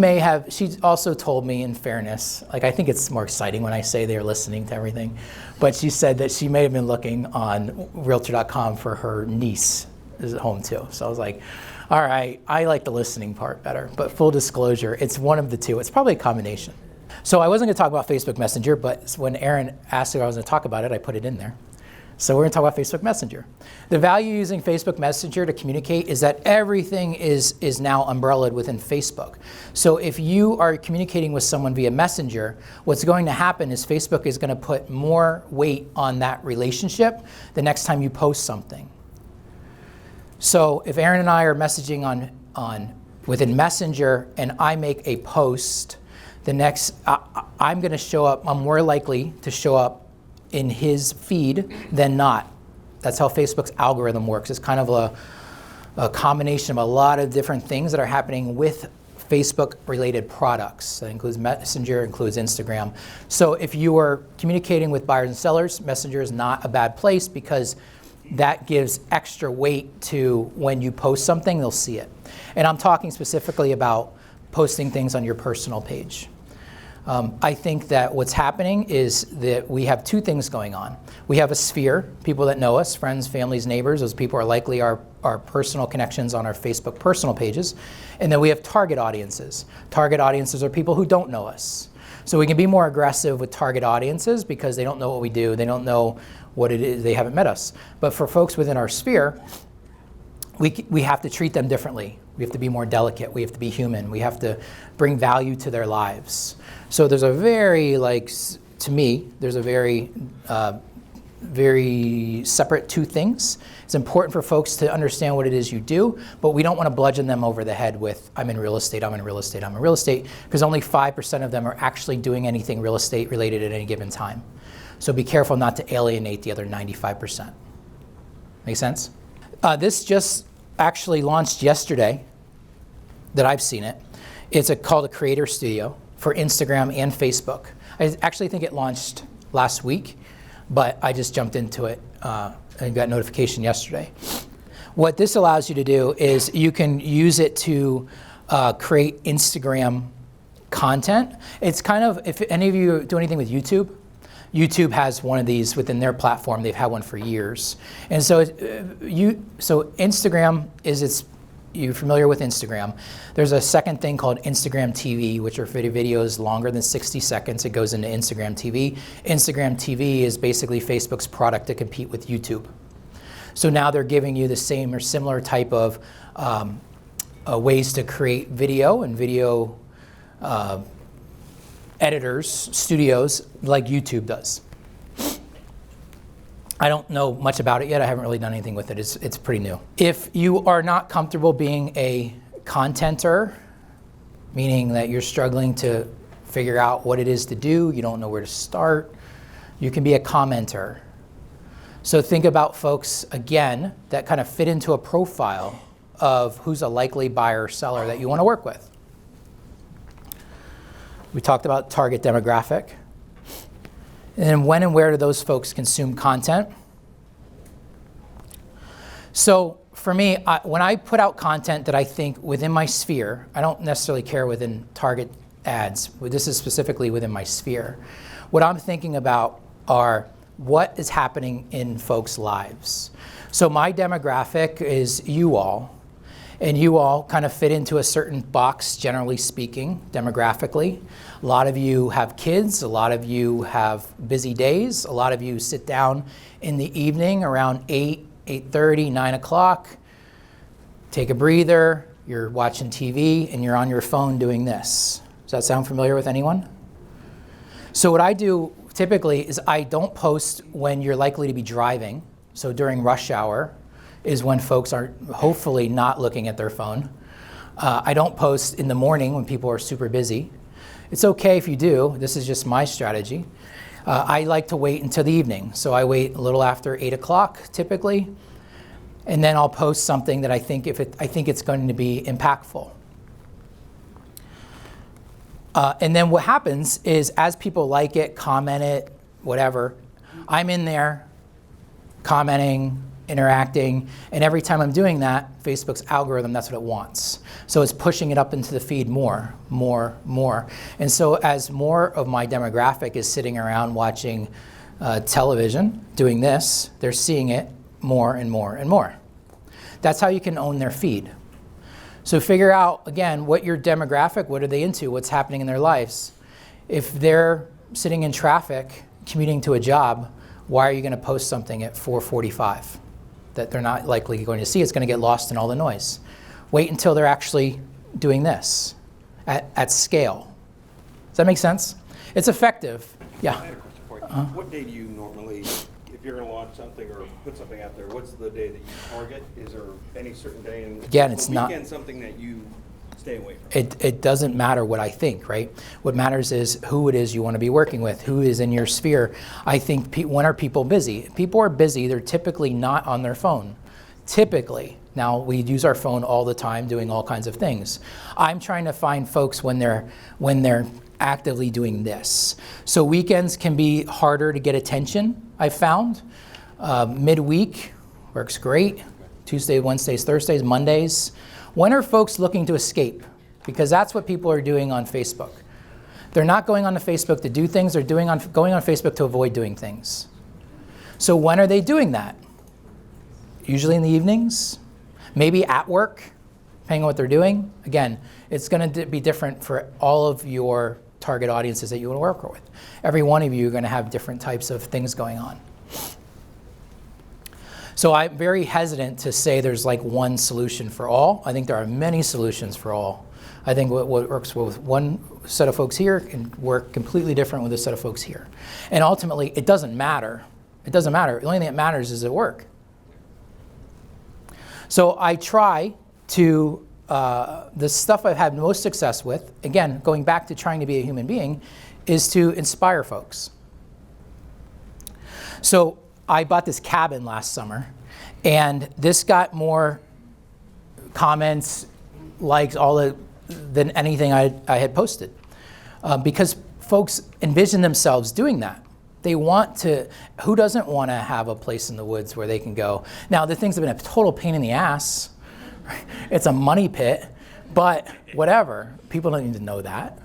also told me, in fairness, like I think it's more exciting when I say they're listening to everything, but she said that she may have been looking on Realtor.com for her niece is at home too. So I was like, all right, I like the listening part better, but full disclosure, it's one of the two. It's probably a combination. So I wasn't gonna talk about Facebook Messenger, but when Aaron asked if I was gonna talk about it, I put it in there. So we're gonna talk about Facebook Messenger. The value using Facebook Messenger to communicate is that everything is now umbrellaed within Facebook. So if you are communicating with someone via Messenger, what's going to happen is Facebook is gonna put more weight on that relationship the next time you post something. So if Aaron and I are messaging within Messenger and I make a post, I'm gonna show up, I'm more likely to show up in his feed than not. That's how Facebook's algorithm works. It's kind of a combination of a lot of different things that are happening with Facebook-related products. That includes Messenger, includes Instagram. So if you are communicating with buyers and sellers, Messenger is not a bad place because that gives extra weight to when you post something, they'll see it. And I'm talking specifically about posting things on your personal page. I think that what's happening is that we have two things going on. We have a sphere, people that know us, friends, families, neighbors. Those people are likely our personal connections on our Facebook personal pages. And then we have target audiences. Target audiences are people who don't know us. So we can be more aggressive with target audiences because they don't know what we do. They don't know what it is. They haven't met us. But for folks within our sphere, we have to treat them differently. We have to be more delicate. We have to be human. We have to bring value to their lives. So there's a very, to me, there's a very, very separate two things. It's important for folks to understand what it is you do, but we don't want to bludgeon them over the head with, I'm in real estate, I'm in real estate, I'm in real estate, because only 5% of them are actually doing anything real estate related at any given time. So be careful not to alienate the other 95%. Make sense? This just actually launched yesterday that I've seen it. It's called a Creator Studio for Instagram and Facebook. I actually think it launched last week, but I just jumped into it and got notification yesterday. What this allows you to do is you can use it to create Instagram content. It's kind of, if any of you do anything with YouTube, YouTube has one of these within their platform. They've had one for years. And so Instagram is you're familiar with Instagram. There's a second thing called Instagram TV, which are videos longer than 60 seconds. It goes into Instagram TV. Instagram TV is basically Facebook's product to compete with YouTube. So now they're giving you the same or similar type of ways to create video and video editors, studios, like YouTube does. I don't know much about it yet. I haven't really done anything with it. It's pretty new. If you are not comfortable being a contenter, meaning that you're struggling to figure out what it is to do, you don't know where to start, you can be a commenter. So think about folks, again, that kind of fit into a profile of who's a likely buyer or seller that you want to work with. We talked about target demographic. And then when and where do those folks consume content? So for me, when I put out content that I think within my sphere, I don't necessarily care within target ads. This is specifically within my sphere. What I'm thinking about are what is happening in folks' lives. So my demographic is you all. And you all kind of fit into a certain box, generally speaking, demographically. A lot of you have kids. A lot of you have busy days. A lot of you sit down in the evening around 8, 8:30, 9 o'clock, take a breather, you're watching TV, and you're on your phone doing this. Does that sound familiar with anyone? So what I do typically is I don't post when you're likely to be driving. So during rush hour is when folks are hopefully not looking at their phone. I don't post in the morning when people are super busy. It's okay if you do. This is just my strategy. I like to wait until the evening. So I wait a little after 8 o'clock typically, and then I'll post something that I think it's going to be impactful. And then what happens is as people like it, comment it, whatever, I'm in there commenting, interacting, and every time I'm doing that, Facebook's algorithm, that's what it wants. So it's pushing it up into the feed more. And so as more of my demographic is sitting around watching television, doing this, they're seeing it more and more. That's how you can own their feed. So figure out, again, what your demographic, what are they into, what's happening in their lives. If they're sitting in traffic, commuting to a job, why are you going to post something at 4:45 that they're not likely going to see? It's going to get lost in all the noise. Wait until they're actually doing this at scale. Does that make sense? It's effective. Yeah. I had a question for you. What day do you normally, if you're going to launch something or put something out there, what's the day that you target? Is there any certain day? And Again, it's not. Weekend something that you stay away from? It doesn't matter what I think, right? What matters is who it is you want to be working with, who is in your sphere. I think when are people busy? If people are busy, they're typically not on their phone. Typically. Now, we use our phone all the time doing all kinds of things. I'm trying to find folks when they're actively doing this. So weekends can be harder to get attention, I've found. Midweek works great. Tuesdays, Wednesdays, Thursdays, Mondays. When are folks looking to escape? Because that's what people are doing on Facebook. They're not going on to Facebook to do things, they're going on Facebook to avoid doing things. So when are they doing that? Usually in the evenings, maybe at work, depending on what they're doing. Again, it's going to be different for all of your target audiences that you want to work with. Every one of you are going to have different types of things going on. So I'm very hesitant to say there's like one solution for all. I think there are many solutions for all. I think what works with one set of folks here can work completely different with a set of folks here. And ultimately, it doesn't matter. It doesn't matter. The only thing that matters is it work. So I try to, the stuff I've had most success with, again, going back to trying to be a human being, is to inspire folks. So I bought this cabin last summer, and this got more comments, likes, than anything I had posted. Because folks envision themselves doing that. They want to, who doesn't want to have a place in the woods where they can go? Now, the things have been a total pain in the ass. It's a money pit, but whatever. People don't need to know that.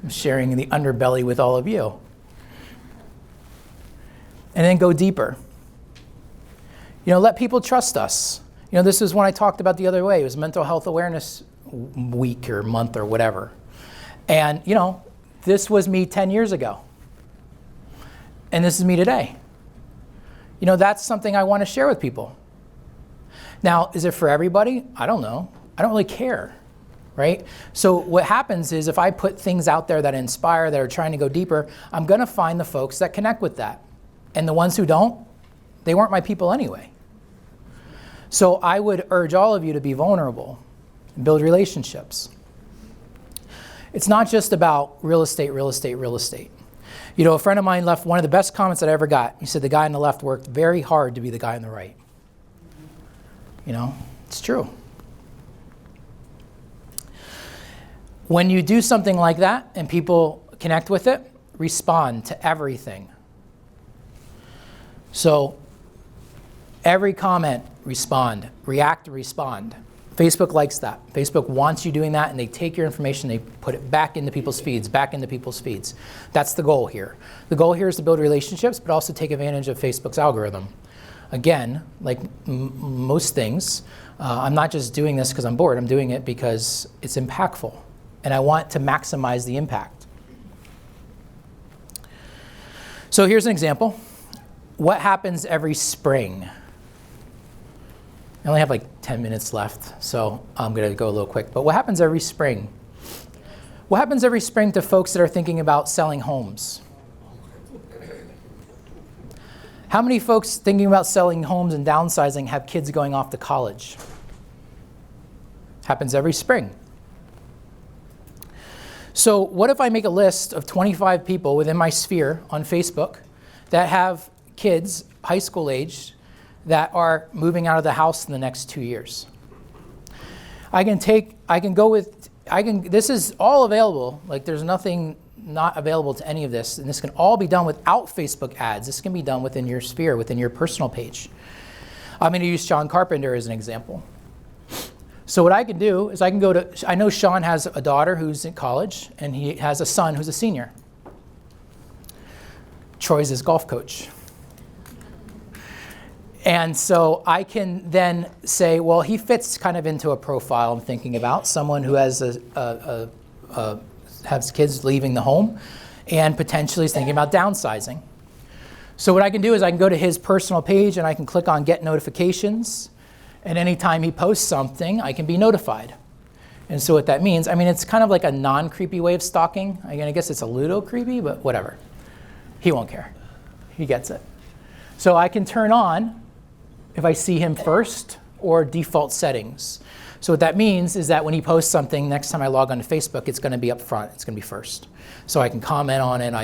I'm sharing the underbelly with all of you. And then go deeper. Let people trust us. This is one I talked about the other way. It was Mental Health Awareness Week or month or whatever. And, this was me 10 years ago. And this is me today. That's something I want to share with people. Now, is it for everybody? I don't know. I don't really care, right? So what happens is if I put things out there that inspire, that are trying to go deeper, I'm going to find the folks that connect with that. And the ones who don't, they weren't my people anyway. So I would urge all of you to be vulnerable and build relationships. It's not just about real estate, real estate, real estate. A friend of mine left one of the best comments that I ever got. He said the guy on the left worked very hard to be the guy on the right. It's true. When you do something like that and people connect with it, respond to everything. So every comment, respond. React, respond. Facebook likes that. Facebook wants you doing that, and they take your information, they put it back into people's feeds, That's the goal here. The goal here is to build relationships, but also take advantage of Facebook's algorithm. Again, like most things, I'm not just doing this because I'm bored. I'm doing it because it's impactful, and I want to maximize the impact. So here's an example. What happens every spring? I only have like 10 minutes left, so I'm going to go a little quick. But what happens every spring? What happens every spring to folks that are thinking about selling homes? How many folks thinking about selling homes and downsizing have kids going off to college? Happens every spring. So what if I make a list of 25 people within my sphere on Facebook that have kids, high school age, that are moving out of the house in the next 2 years? This is all available. Like there's nothing not available to any of this. And this can all be done without Facebook ads. This can be done within your sphere, within your personal page. I'm going to use Sean Carpenter as an example. So what I can do is I know Sean has a daughter who's in college, and he has a son who's a senior. Troy's his golf coach. And so I can then say, well, he fits kind of into a profile I'm thinking about, someone who has has kids leaving the home and potentially is thinking about downsizing. So what I can do is I can go to his personal page and I can click on Get Notifications, and anytime he posts something, I can be notified. And so what that means, it's kind of like a non-creepy way of stalking. I guess it's a little creepy, but whatever. He won't care. He gets it. So I can turn on if I see him first or default settings. So what that means is that when he posts something, next time I log onto Facebook, it's going to be up front. It's going to be first. So I can comment on it.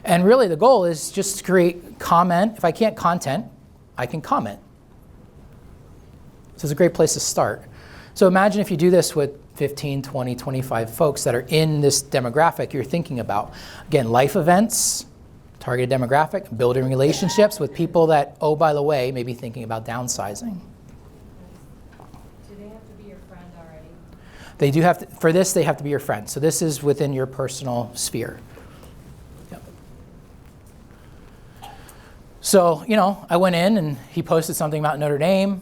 And really the goal is just to create comment. If I can't content, I can comment. So it's a great place to start. So imagine if you do this with 15, 20, 25 folks that are in this demographic you're thinking about. Again, life events, targeted demographic, building relationships with people that, oh, by the way, may be thinking about downsizing. Do they have to be your friend already? They do have to, for this, they have to be your friend. So this is within your personal sphere. Yep. So, you know, I went in and he posted something about Notre Dame,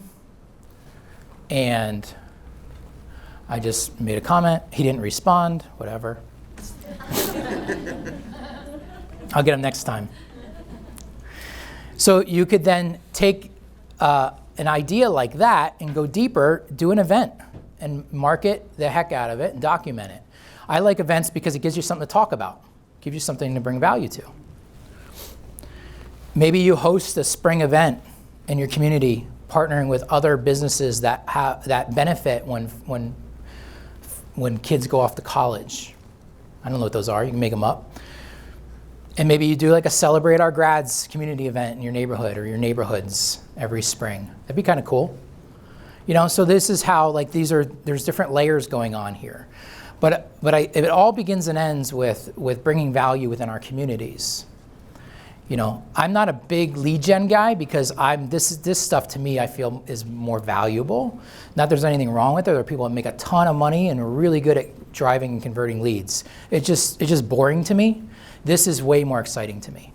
and I just made a comment. He didn't respond, whatever. I'll get him next time. So you could then take an idea like that and go deeper, do an event, and market the heck out of it and document it. I like events because it gives you something to talk about, gives you something to bring value to. Maybe you host a spring event in your community, partnering with other businesses that benefit when kids go off to college. I don't know what those are. You can make them up. And maybe you do like a Celebrate Our Grads community event in your neighborhood or your neighborhoods every spring. That'd be kind of cool. You know, so this is how, like, there's different layers going on here. But it all begins and ends with bringing value within our communities. You know, I'm not a big lead gen guy because this stuff to me I feel is more valuable. Not that there's anything wrong with it. There are people that make a ton of money and are really good at driving and converting leads. It's just boring to me. This is way more exciting to me.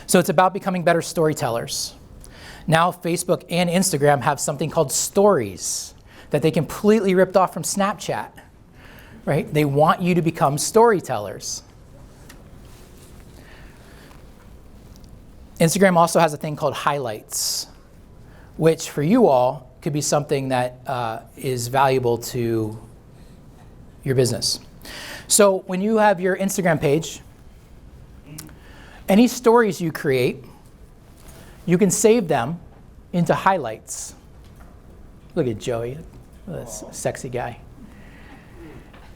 So it's about becoming better storytellers. Now Facebook and Instagram have something called stories that they completely ripped off from Snapchat, right? They want you to become storytellers. Instagram also has a thing called highlights, which for you all could be something that is valuable to your business. So when you have your Instagram page, any stories you create, you can save them into highlights. Look at Joey, this sexy guy.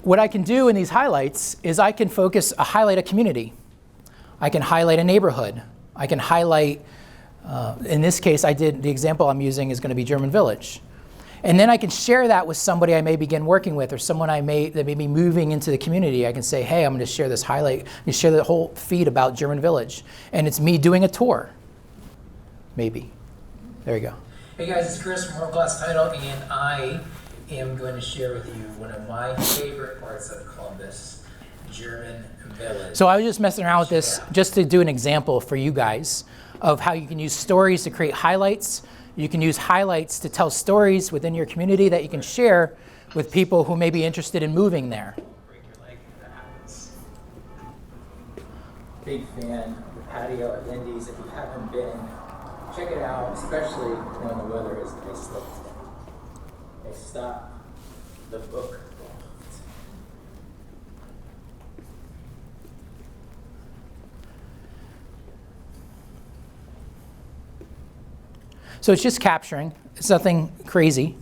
What I can do in these highlights is I can highlight a community. I can highlight a neighborhood. I can highlight, in this case, the example I'm using is going to be German Village. And then I can share that with somebody I may begin working with or someone that may be moving into the community. I can say, hey, I'm going to share this highlight. I'm going to share the whole feed about German Village. And it's me doing a tour, maybe. There you go. Hey guys, it's Chris from World Class Title, and I am going to share with you one of my favorite parts of Columbus, German Village. So I was just messing around with this just to do an example for you guys of how you can use stories to create highlights. You can use highlights to tell stories within your community that you can share with people who may be interested in moving there. Break your leg if that happens. Big fan of the patio at Lindy's. If you haven't been, check it out, especially when the weather is nice. They stop the book. So it's just capturing. It's nothing crazy.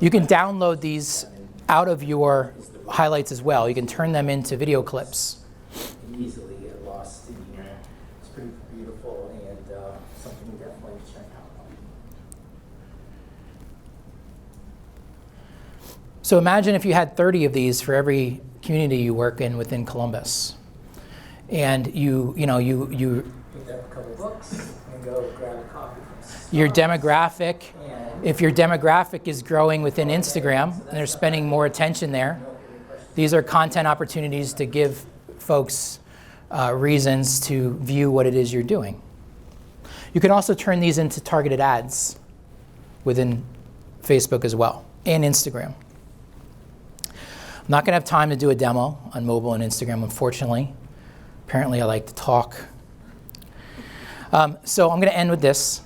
You can download these out of your highlights as well. You can turn them into video clips. Easily get lost in here. It's pretty beautiful and something to definitely check out. So imagine if you had 30 of these for every community you work in within Columbus. And you Pick up a couple books and go grab a coffee. Your demographic, if your demographic is growing within Instagram and they're spending more attention there, these are content opportunities to give folks reasons to view what it is you're doing. You can also turn these into targeted ads within Facebook as well and Instagram. I'm not going to have time to do a demo on mobile and Instagram, unfortunately. Apparently, I like to talk. So I'm going to end with this.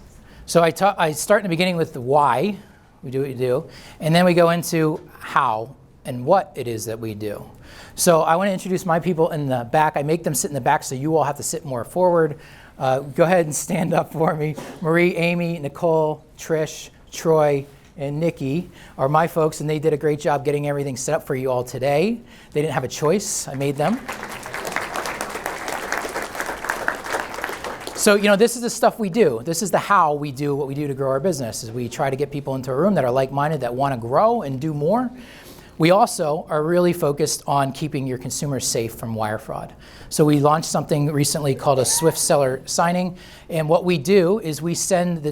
So I start in the beginning with the why we do what we do, and then we go into how and what it is that we do. So I want to introduce my people in the back. I make them sit in the back so you all have to sit more forward. Go ahead and stand up for me. Marie, Amy, Nicole, Trish, Troy, and Nikki are my folks, and they did a great job getting everything set up for you all today. They didn't have a choice. I made them. So, this is the stuff we do. This is the how we do what we do to grow our business, is we try to get people into a room that are like-minded, that want to grow and do more. We also are really focused on keeping your consumers safe from wire fraud. So we launched something recently called a Swift Seller Signing. And what we do is we send the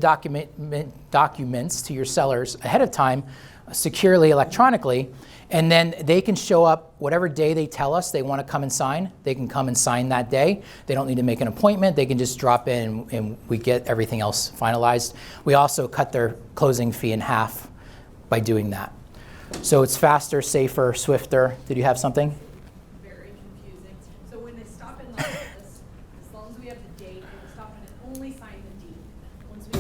documents to your sellers ahead of time, securely, electronically, and then they can show up whatever day they tell us they want to come and sign. They can come and sign that day. They don't need to make an appointment. They can just drop in and we get everything else finalized. We also cut their closing fee in half by doing that. So it's faster, safer, swifter. Did you have something? Very confusing. So when they stop in like this, as long as we have the date, they will stop in and only sign the deed. Once we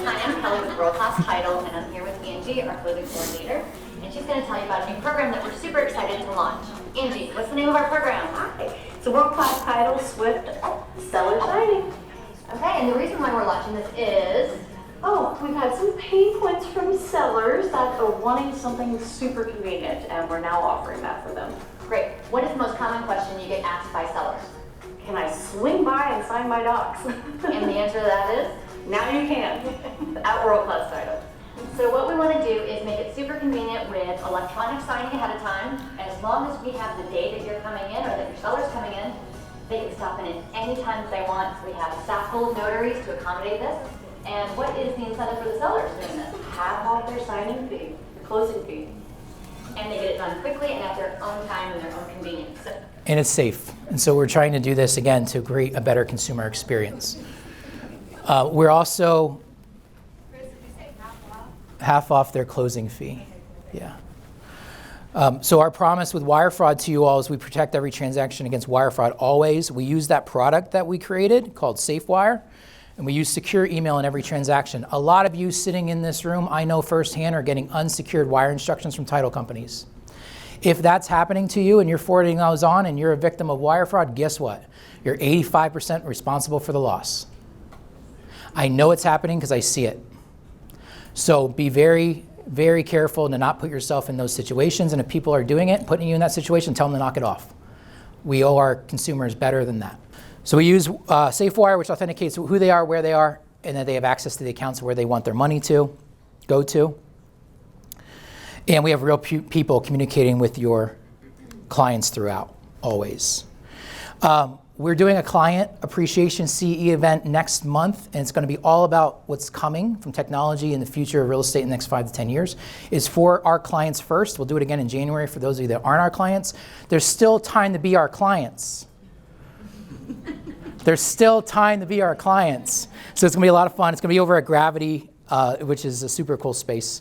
Hi, I'm Kelly with World Class Title, and I'm here with Angie, our clothing coordinator, and she's going to tell you about a new program that we're super excited to launch. Angie, what's the name of our program? Hi, it's a World Class Title Swift Seller Signing. Okay, and the reason why we're launching this is... Oh, we've had some pain points from sellers that are wanting something super convenient, and we're now offering that for them. Great. What is the most common question you get asked by sellers? Can I swing by and sign my docs? And the answer to that is? Now you can, at World Class Title. So what we want to do is make it super convenient with electronic signing ahead of time. As long as we have the day that you're coming in or that your seller's coming in, they can stop in any time that they want. We have a staff full of notaries to accommodate this. And what is the incentive for the sellers doing this? Half off their signing fee, the closing fee. And they get it done quickly and at their own time and their own convenience. And it's safe. And so we're trying to do this, again, to create a better consumer experience. We're also half off their closing fee. Yeah. So our promise with wire fraud to you all is we protect every transaction against wire fraud always. We use that product that we created called SafeWire, and we use secure email in every transaction. A lot of you sitting in this room, I know firsthand, are getting unsecured wire instructions from title companies. If that's happening to you and you're forwarding those on and you're a victim of wire fraud, guess what? You're 85% responsible for the loss. I know it's happening because I see it. So be very, very careful to not put yourself in those situations. And if people are doing it, putting you in that situation, tell them to knock it off. We owe our consumers better than that. So we use SafeWire, which authenticates who they are, where they are, and that they have access to the accounts where they want their money to go to. And we have real people communicating with your clients throughout, always. We're doing a client appreciation CE event next month, and it's going to be all about what's coming from technology in the future of real estate in the next 5 to 10 years. It's for our clients first. We'll do it again in January for those of you that aren't our clients. There's still time to be our clients. There's still time to be our clients. So it's going to be a lot of fun. It's going to be over at Gravity, which is a super cool space.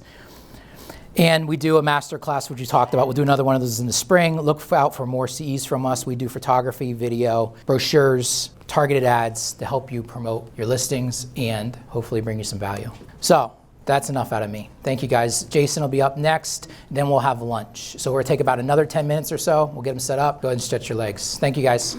And we do a master class, which you talked about. We'll do another one of those in the spring. Look out for more CEs from us. We do photography, video, brochures, targeted ads to help you promote your listings and hopefully bring you some value. So that's enough out of me. Thank you, guys. Jason will be up next. Then we'll have lunch. So we're going to take about another 10 minutes or so. We'll get them set up. Go ahead and stretch your legs. Thank you, guys.